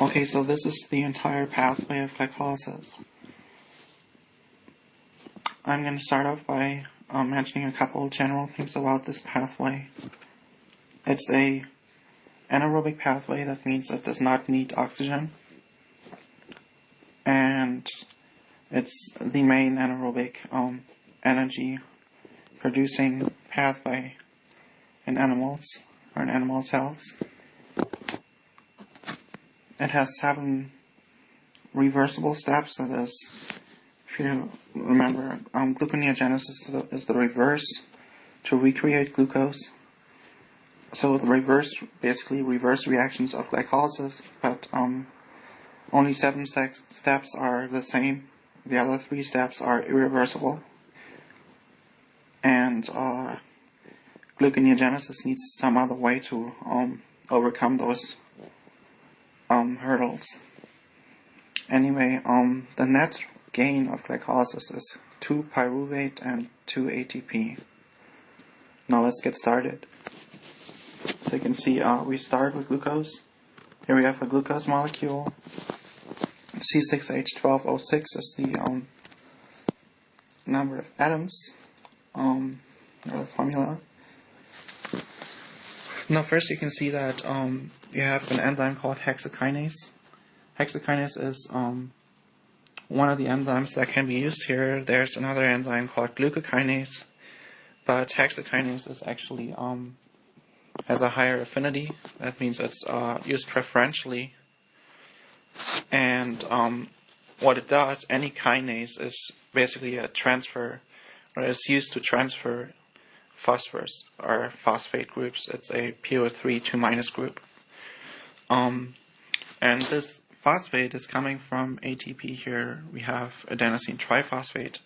Okay, so this is the entire pathway of glycolysis. I'm going to start off by mentioning a couple general things about this pathway. It's a anaerobic pathway. That means it does not need oxygen, and it's the main anaerobic energy producing pathway in animals or in animal cells. It has 7 reversible steps. That is, if you remember, gluconeogenesis is the reverse to recreate glucose. So the basically reverse reactions of glycolysis, but only 7 steps are the same. The other 3 steps are irreversible. And gluconeogenesis needs some other way to overcome those hurdles. Anyway, the net gain of glycolysis is 2 pyruvate and 2 ATP. Now let's get started. So you can see we start with glucose. Here we have a glucose molecule. C6H12O6 is the number of atoms, or the formula. Now first you can see that you have an enzyme called hexokinase. Hexokinase is one of the enzymes that can be used here. There's another enzyme called glucokinase, but hexokinase is actually has a higher affinity. That means it's used preferentially. And what it does, any kinase is basically a transfer, or is used to transfer phosphorus or phosphate groups. It's a PO3 2- group. And this phosphate is coming from ATP here. We have adenosine triphosphate.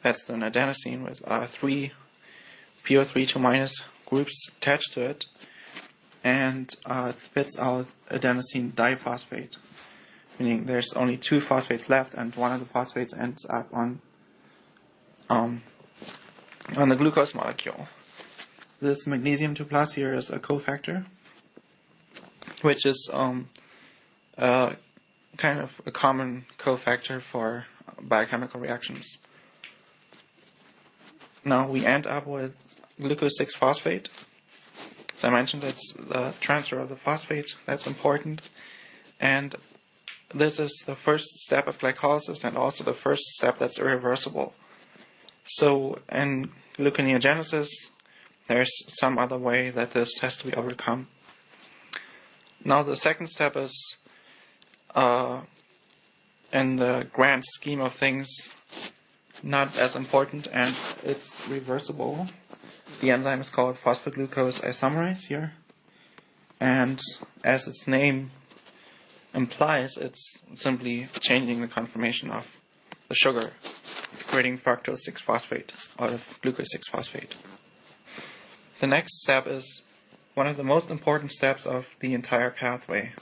That's an adenosine with 3 PO3 2- groups attached to it. And it spits out adenosine diphosphate, meaning there's only 2 phosphates left, and one of the phosphates ends up on the glucose molecule. This magnesium 2+ here is a cofactor, which is kind of a common cofactor for biochemical reactions. Now we end up with glucose 6-phosphate. As I mentioned, it's the transfer of the phosphate that's important, and this is the first step of glycolysis and also the first step that's irreversible. So in gluconeogenesis, there's some other way that this has to be overcome. Now the second step is, in the grand scheme of things, not as important, and it's reversible. The enzyme is called phosphoglucose isomerase here, and as its name implies, it's simply changing the conformation of the sugar, creating fructose 6-phosphate out of glucose 6-phosphate. The next step is one of the most important steps of the entire pathway.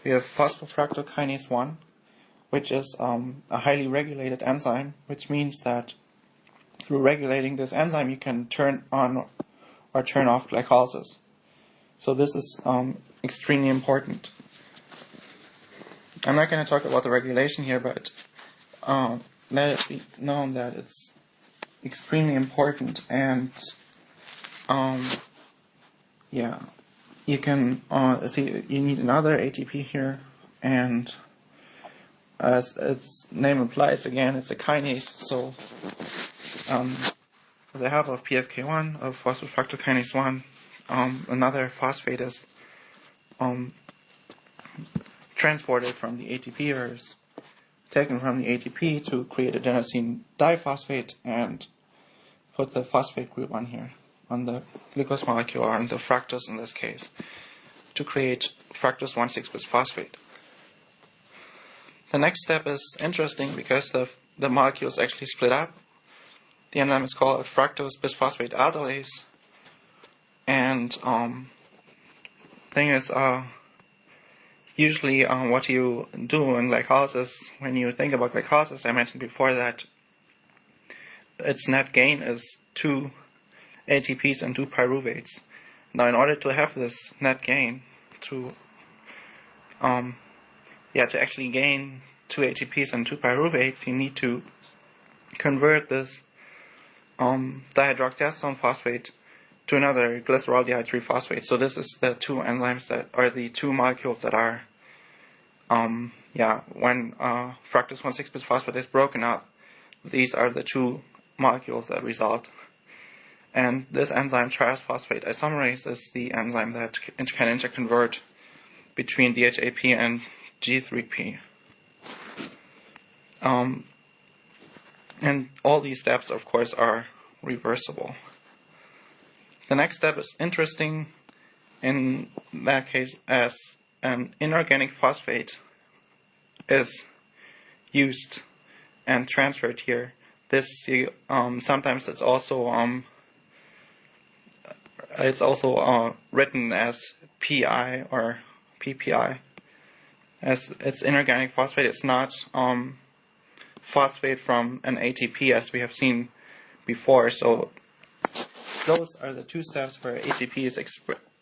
We have phosphofructokinase 1, which is a highly regulated enzyme, which means that through regulating this enzyme you can turn on or turn off glycolysis. So this is extremely important. I'm not going to talk about the regulation here, but let it be known that it's extremely important, and you can see you need another ATP here, and as its name implies, again, it's a kinase, so with the help of PFK1, of phosphofructokinase 1, another phosphate is transported from the ATP, or is taken from the ATP to create adenosine diphosphate and put the phosphate group on here, on the glucose molecule, or on the fructose in this case, to create fructose 1,6-bisphosphate. The next step is interesting because the molecule is actually split up. The enzyme is called fructose bisphosphate aldolase, and thing is, usually what you do in glycolysis, when you think about glycolysis, I mentioned before that its net gain is 2 ATPs and 2 pyruvates. Now in order to have this net gain, to to actually gain 2 ATPs and 2 pyruvates, you need to convert this dihydroxyacetone phosphate to another glyceraldehyde 3-phosphate. So this is the two enzymes that are the two molecules that are, when fructose 1,6-bisphosphate is broken up, these are the two molecules that result. And this enzyme, triphosphate isomerase, is the enzyme that can interconvert between DHAP and G3P. And all these steps, of course, are reversible. The next step is interesting in that case, as an inorganic phosphate is used and transferred here. This sometimes it's also written as PI or PPI, as it's inorganic phosphate. It's not phosphate from an ATP as we have seen before. So those are the two steps where ATP is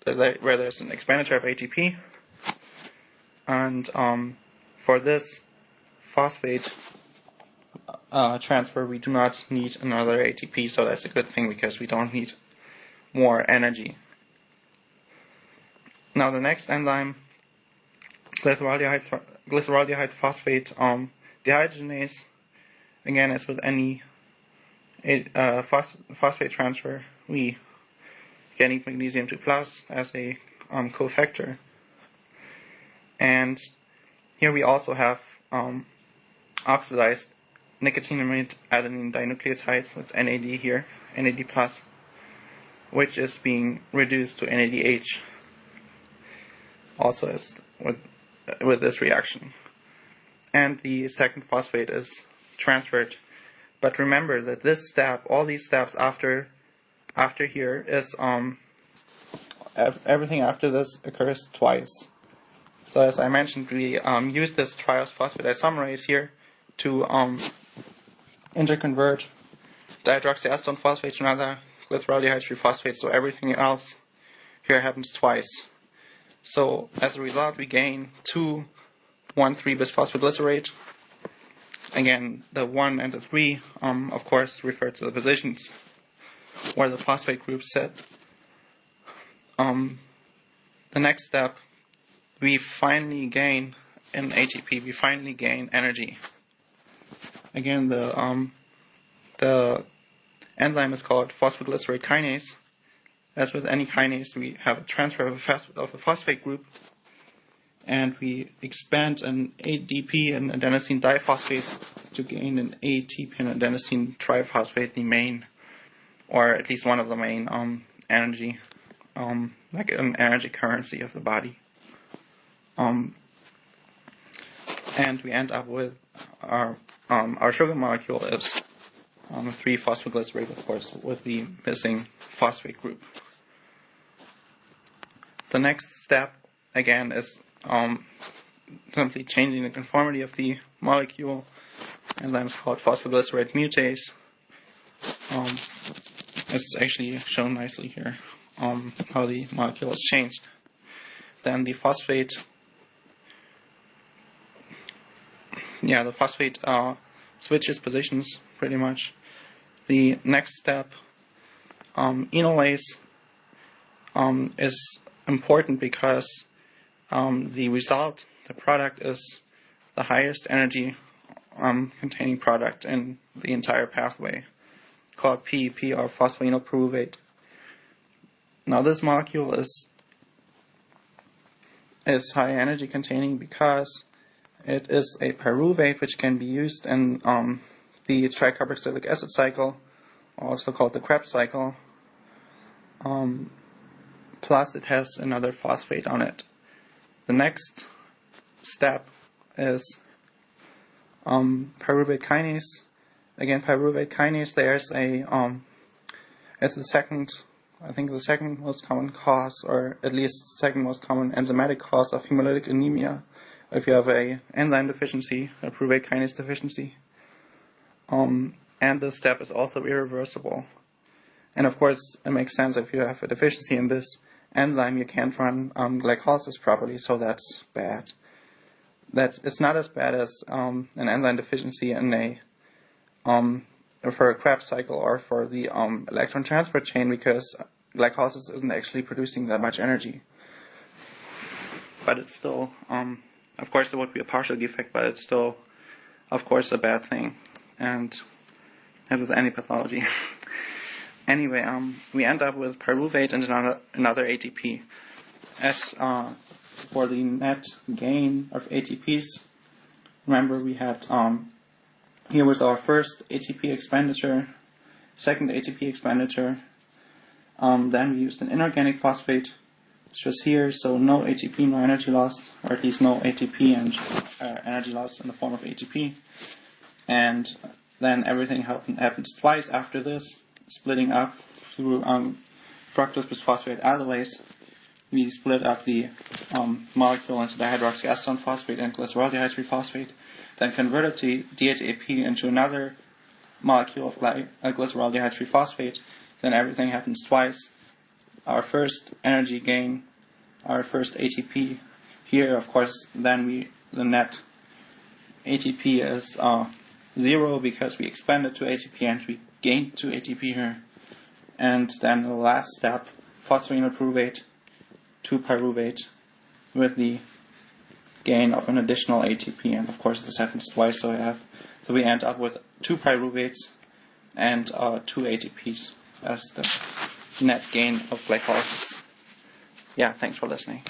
where there's an expenditure of ATP, and for this phosphate transfer, we do not need another ATP. So that's a good thing because we don't need more energy. Now the next enzyme, glyceraldehyde phosphate dehydrogenase, again, as with any phosphate transfer, we get magnesium 2+ as a cofactor. And here we also have oxidized nicotinamide adenine dinucleotide, so it's NAD here, NAD+, which is being reduced to NADH, also as with this reaction. And the second phosphate is transferred. But remember that this step, all these steps after here is everything after this occurs twice. So as I mentioned, we use this triphosphate isomerase here to interconvert dihydroxyacetone phosphate to another glyceraldehyde 3-phosphate. So everything else here happens twice. So as a result, we gain 2 1,3-bisphosphoglycerate. Again, the 1 and the 3, of course, refer to the positions where the phosphate groups sit. The next step, we finally gain in ATP. We finally gain energy. Again, the enzyme is called phosphoglycerate kinase. As with any kinase, we have a transfer of a phosphate group, and we expand an ADP and adenosine diphosphate to gain an ATP and adenosine triphosphate, the main, or at least one of the main energy, like an energy currency of the body. And we end up with our sugar molecule is 3-phosphoglycerate, of course, with the missing phosphate group. The next step, again, is simply changing the conformity of the molecule. Enzyme is called phosphoglycerate mutase. It's actually shown nicely here how the molecule is changed. Then the phosphate, the phosphate switches positions pretty much. The next step, enolase, is important because the product is the highest energy containing product in the entire pathway, called PEP, or phosphoenolpyruvate. Now this molecule is high energy containing because it is a pyruvate which can be used in the tricarboxylic acid cycle, also called the Krebs cycle. Plus it has another phosphate on it. The next step is pyruvate kinase. Again, pyruvate kinase, there's it's the second most common cause, or at least second most common enzymatic cause of hemolytic anemia. If you have a enzyme deficiency, a pyruvate kinase deficiency. And this step is also irreversible. And of course, it makes sense if you have a deficiency in this enzyme, you can't run glycolysis properly, so that's bad. that it's not as bad as an enzyme deficiency in for a Krebs cycle or for the electron transport chain, because glycolysis isn't actually producing that much energy. But it's still, of course, there would be a partial defect, but it's still, of course, a bad thing, and as with any pathology. Anyway, we end up with pyruvate and another ATP. As for the net gain of ATPs, remember we had here was our first ATP expenditure, second ATP expenditure. Then we used an inorganic phosphate, which was here, so no ATP, no energy lost, or at least no ATP and energy lost in the form of ATP. And then everything happens twice after this, splitting up through fructose bisphosphate aldolase. We split up the molecule into dihydroxyacetone phosphate and glyceroldehyde triphosphate, then converted to DHAP into another molecule of glyceroldehyde triphosphate. Then everything happens twice. Our first energy gain, our first ATP here, of course, then the net ATP is 0 because we expanded to ATP and we gained 2 ATP here. And then the last step, phosphorynyl pyruvate to pyruvate with the gain of an additional ATP, and of course this happens twice, so we end up with 2 pyruvates and 2 ATPs as the net gain of glycolysis. Yeah, thanks for listening.